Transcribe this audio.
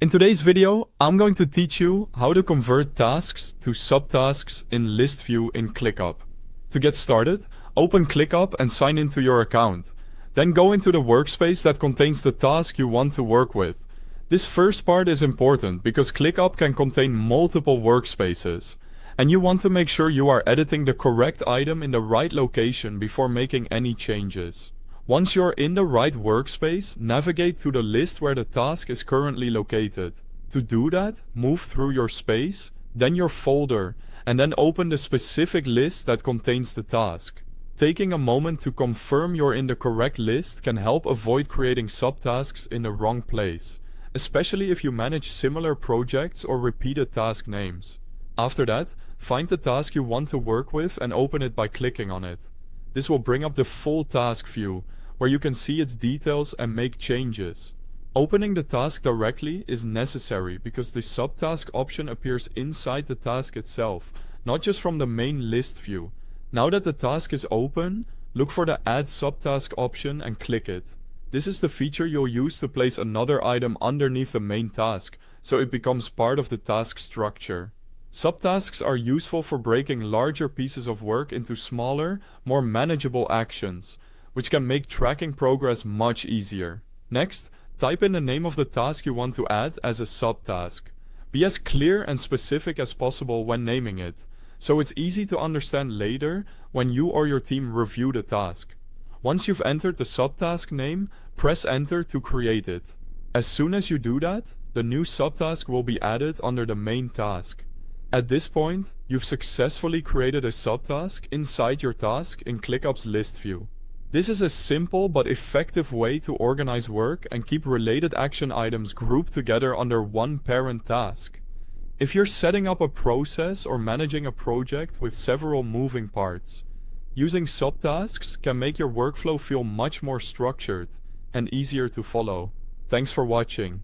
In today's video, I'm going to teach you how to convert tasks to subtasks in list view in ClickUp. To get started, open ClickUp and sign into your account. Then go into the workspace that contains the task you want to work with. This first part is important because ClickUp can contain multiple workspaces, and you want to make sure you are editing the correct item in the right location before making any changes. Once you're in the right workspace, navigate to the list where the task is currently located. To do that, move through your space, then your folder, and then open the specific list that contains the task. Taking a moment to confirm you're in the correct list can help avoid creating subtasks in the wrong place, especially if you manage similar projects or repeated task names. After that, find the task you want to work with and open it by clicking on it. This will bring up the full task view, where you can see its details and make changes. Opening the task directly is necessary because the subtask option appears inside the task itself, not just from the main list view. Now that the task is open, look for the Add Subtask option and click it. This is the feature you'll use to place another item underneath the main task, so it becomes part of the task structure. Subtasks are useful for breaking larger pieces of work into smaller, more manageable actions, which can make tracking progress much easier. Next, type in the name of the task you want to add as a subtask. Be as clear and specific as possible when naming it, so it's easy to understand later when you or your team review the task. Once you've entered the subtask name, press enter to create it. As soon as you do that, the new subtask will be added under the main task. At this point, you've successfully created a subtask inside your task in ClickUp's list view. This is a simple but effective way to organize work and keep related action items grouped together under one parent task. If you're setting up a process or managing a project with several moving parts, using subtasks can make your workflow feel much more structured and easier to follow. Thanks for watching.